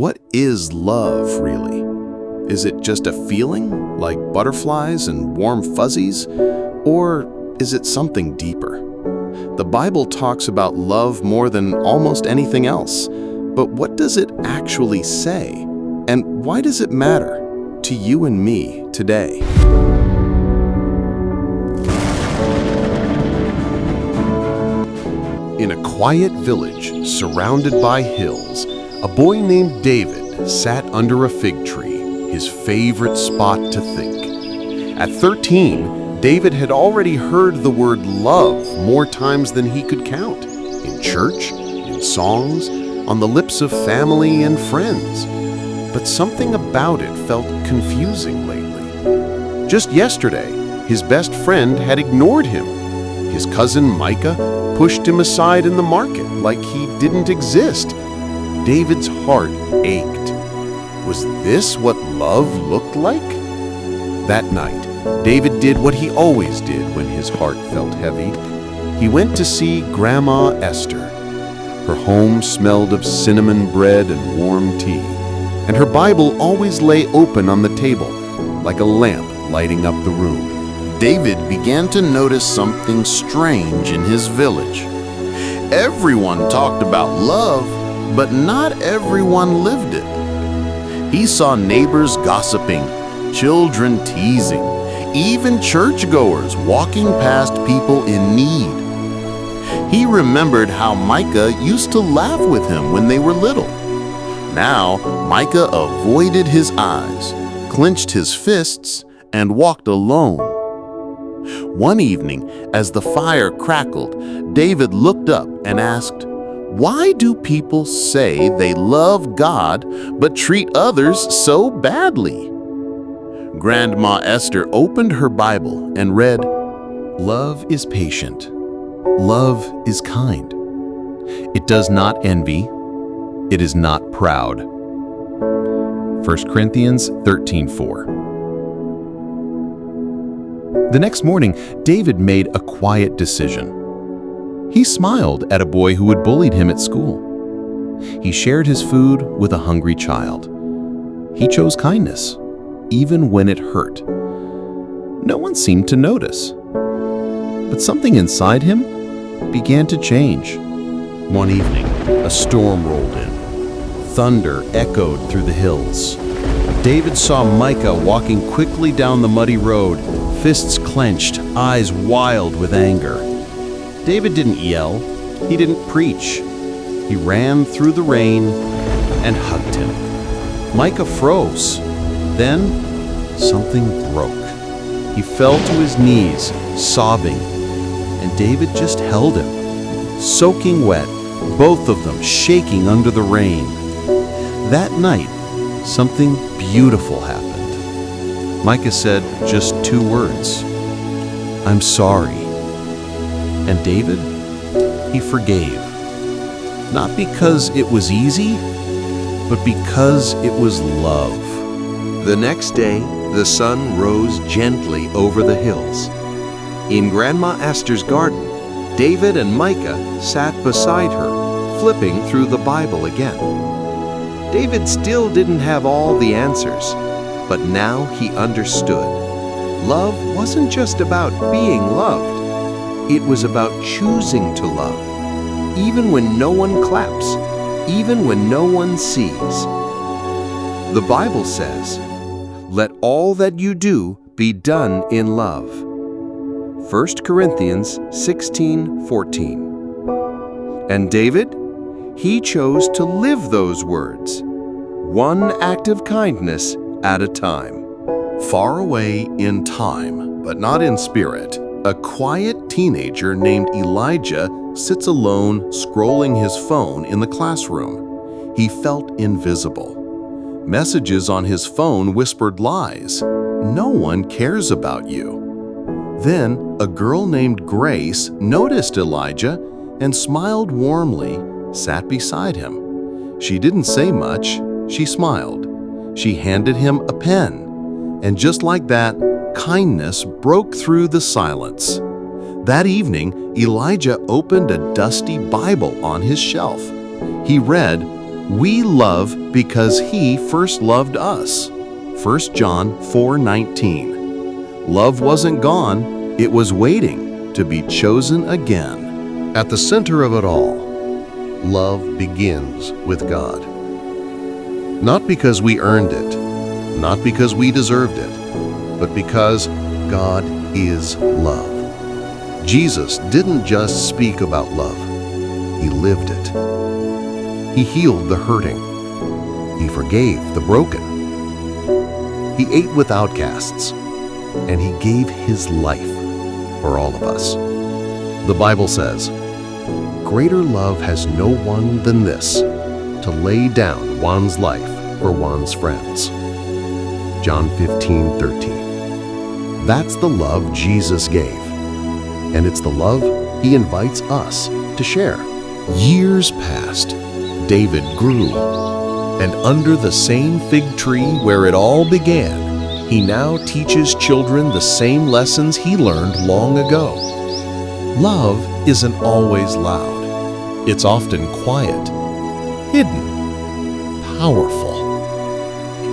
What is love, really? Is it just a feeling, like butterflies and warm fuzzies? Or is it something deeper? The Bible talks about love more than almost anything else. But what does it actually say? And why does it matter to you and me today? In a quiet village surrounded by hills, a boy named David sat under a fig tree, his favorite spot to think. At 13, David had already heard the word love more times than he could count, in church, in songs, on the lips of family and friends. But something about it felt confusing lately. Just yesterday, his best friend had ignored him. His cousin Micah pushed him aside in the market like he didn't exist. David's heart ached. Was this what love looked like? That night, David did what he always did when his heart felt heavy. He went to see Grandma Esther. Her home smelled of cinnamon bread and warm tea, and her Bible always lay open on the table, like a lamp lighting up the room. David began to notice something strange in his village. Everyone talked about love, but not everyone lived it. He saw neighbors gossiping, children teasing, even churchgoers walking past people in need. He remembered how Micah used to laugh with him when they were little. Now, Micah avoided his eyes, clenched his fists, and walked alone. One evening, as the fire crackled, David looked up and asked, "Why do people say they love God but treat others so badly?" Grandma Esther opened her Bible and read, "Love is patient. Love is kind. It does not envy. It is not proud." 1 Corinthians 13:4. The next morning, David made a quiet decision. He smiled at a boy who had bullied him at school. He shared his food with a hungry child. He chose kindness, even when it hurt. No one seemed to notice. But something inside him began to change. One evening, a storm rolled in. Thunder echoed through the hills. David saw Micah walking quickly down the muddy road, fists clenched, eyes wild with anger. David didn't yell. He didn't preach. He ran through the rain and hugged him. Micah froze. Then, something broke. He fell to his knees, sobbing, and David just held him, soaking wet, both of them shaking under the rain. That night, something beautiful happened. Micah said just 2 words, "I'm sorry." And David, he forgave. Not because it was easy, but because it was love. The next day, the sun rose gently over the hills. In Grandma Esther's garden, David and Micah sat beside her, flipping through the Bible again. David still didn't have all the answers, but now he understood. Love wasn't just about being loved. It was about choosing to love, even when no one claps, even when no one sees. The Bible says, "Let all that you do be done in love." 1 Corinthians 16:14. And David, he chose to live those words, one act of kindness at a time. Far away in time, but not in spirit, a quiet teenager named Elijah sits alone scrolling his phone in the classroom. He felt invisible. Messages on his phone whispered lies. No one cares about you. Then a girl named Grace noticed Elijah and smiled warmly, sat beside him. She didn't say much, she smiled. She handed him a pen. And just like that, kindness broke through the silence. That evening, Elijah opened a dusty Bible on his shelf. He read, We love because He first loved us. 1 John 4:19. Love wasn't gone, it was waiting to be chosen again. At the center of it all, love begins with God. Not because we earned it, not because we deserved it, but because God is love. Jesus didn't just speak about love, He lived it. He healed the hurting. He forgave the broken. He ate with outcasts, and He gave His life for all of us. The Bible says, "Greater love has no one than this, to lay down one's life for one's friends." John 15:13. That's the love Jesus gave, and it's the love He invites us to share. Years passed. David grew. And under the same fig tree where it all began, he now teaches children the same lessons he learned long ago. Love isn't always loud. It's often quiet, hidden, powerful.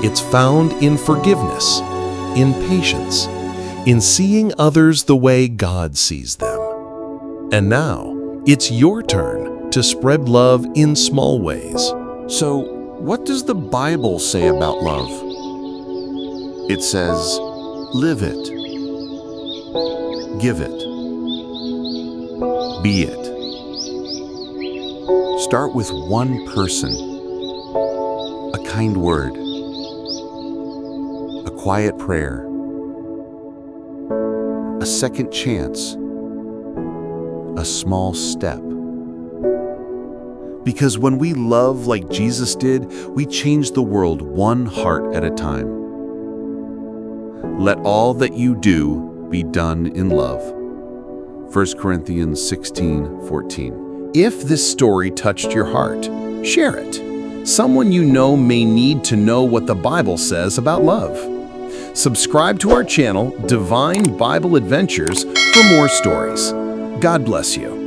It's found in forgiveness, in patience, in seeing others the way God sees them. And now, it's your turn to spread love in small ways. So, what does the Bible say about love? It says, live it, give it, be it. Start with one person, a kind word, a quiet prayer, a second chance, a small step. Because when we love like Jesus did, we change the world one heart at a time. Let all that you do be done in love. 1 Corinthians 16:14. If this story touched your heart, share it. Someone you know may need to know what the Bible says about love. Subscribe to our channel, Divine Bible Adventures, for more stories. God bless you.